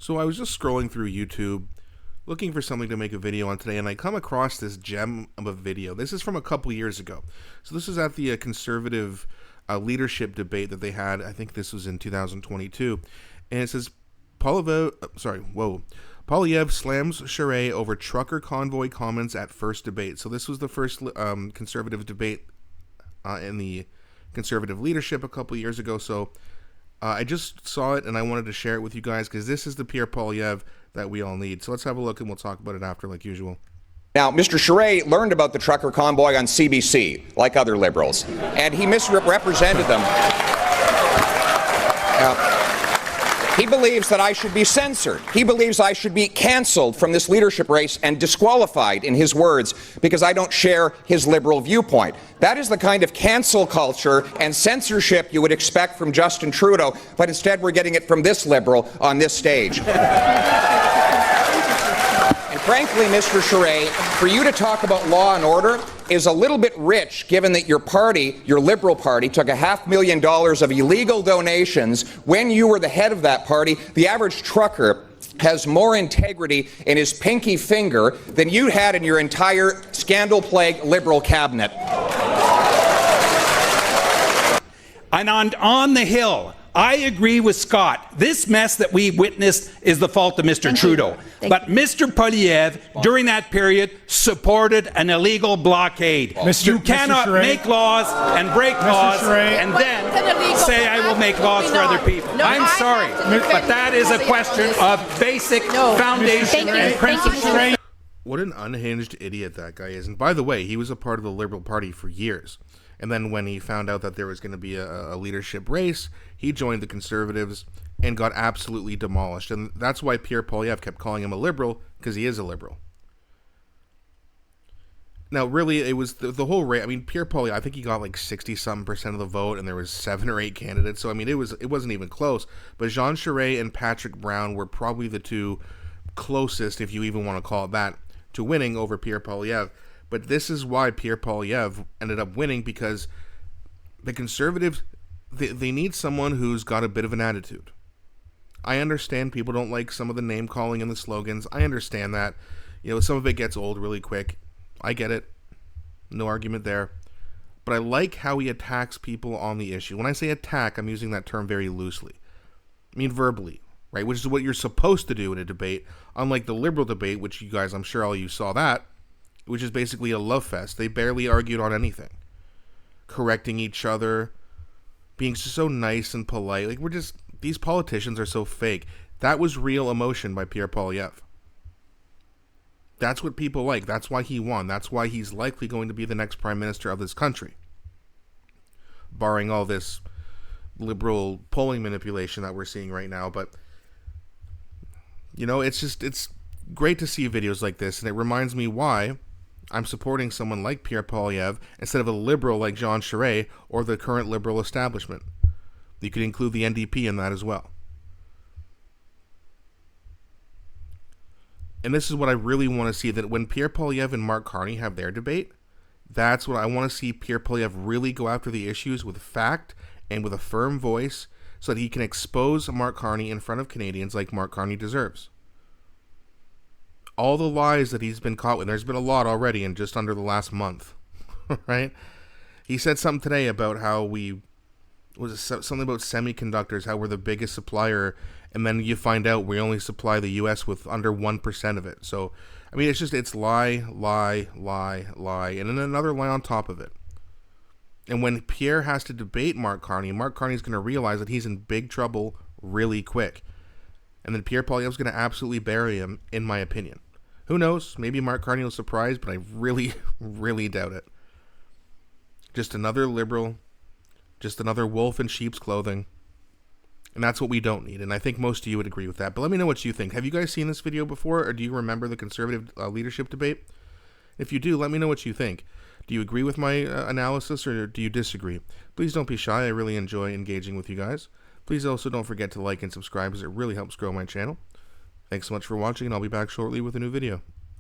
So I was just scrolling through YouTube looking for something to make a video on today, and I come across this gem of a video. This is from a couple years ago. So this is at the conservative leadership debate that they had. I think this was in 2022. And it says, Poilievre slams Charest over trucker convoy comments at first debate. So this was the first conservative debate in the conservative leadership a couple years ago. So I just saw it and I wanted to share it with you guys because this is the Pierre Poilievre that we all need. So let's have a look and we'll talk about it after like usual. Now, Mr. Charest learned about the trucker convoy on CBC, like other liberals, and he misrepresented them. He believes that I should be censored. He believes I should be canceled from this leadership race and disqualified, in his words, because I don't share his liberal viewpoint. That is the kind of cancel culture and censorship you would expect from Justin Trudeau, but instead we're getting it from this liberal on this stage. And frankly, Mr. Charest, for you to talk about law and order is a little bit rich, given that your party, your Liberal Party, took $500,000 of illegal donations when you were the head of that party. The average trucker has more integrity in his pinky finger than you had in your entire scandal-plagued Liberal cabinet. And on the Hill, I agree with Scott. This mess that we witnessed is the fault of Mr. Trudeau. But Mr. Poilievre, during that period, supported an illegal blockade. You cannot make laws and break laws and then say I will make laws for other people. I'm sorry, but that is a question of basic foundation and principle. What an unhinged idiot that guy is. And by the way, he was a part of the Liberal Party for years. And then when he found out that there was going to be a leadership race, he joined the Conservatives and got absolutely demolished. And that's why Pierre Poilievre kept calling him a liberal, because he is a liberal. Now, really, it was the whole race. I mean, Pierre Poilievre, I think he got like 60-something% of the vote, and there was 7 or 8 candidates. So, I mean, it wasn't even close. But Jean Charest and Patrick Brown were probably the two closest, if you even want to call it that, to winning over Pierre Poilievre. But this is why Pierre Poilievre ended up winning, because the Conservatives, they need someone who's got a bit of an attitude. I understand people don't like some of the name calling and the slogans. I understand that. You know, some of it gets old really quick. I get it. No argument there. But I like how he attacks people on the issue. When I say attack, I'm using that term very loosely. I mean verbally, right? Which is what you're supposed to do in a debate. Unlike the Liberal debate, which you guys, I'm sure all you saw that, which is basically a love fest. They barely argued on anything. Correcting each other, being so nice and polite. Like, these politicians are so fake. That was real emotion by Pierre Poilievre. That's what people like. That's why he won. That's why he's likely going to be the next prime minister of this country. Barring all this liberal polling manipulation that we're seeing right now. But, you know, it's great to see videos like this, and it reminds me why I'm supporting someone like Pierre Poilievre instead of a liberal like Jean Charest or the current liberal establishment. You could include the NDP in that as well. And this is what I really want to see, that when Pierre Poilievre and Mark Carney have their debate, that's what I want to see Pierre Poilievre really go after the issues with fact and with a firm voice so that he can expose Mark Carney in front of Canadians like Mark Carney deserves. All the lies that he's been caught with, there's been a lot already in just under the last month, right? He said something today about how something about semiconductors, how we're the biggest supplier, and then you find out we only supply the U.S. with under 1% of it. So, I mean, it's lie, lie, lie, lie, and then another lie on top of it. And when Pierre has to debate Mark Carney's going to realize that he's in big trouble really quick. And then Pierre Poilievre's going to absolutely bury him, in my opinion. Who knows? Maybe Mark Carney will surprise, but I really, really doubt it. Just another liberal, just another wolf in sheep's clothing. And that's what we don't need. And I think most of you would agree with that. But let me know what you think. Have you guys seen this video before, or do you remember the conservative leadership debate? If you do, let me know what you think. Do you agree with my analysis, or do you disagree? Please don't be shy. I really enjoy engaging with you guys. Please also don't forget to like and subscribe, because it really helps grow my channel. Thanks so much for watching, and I'll be back shortly with a new video.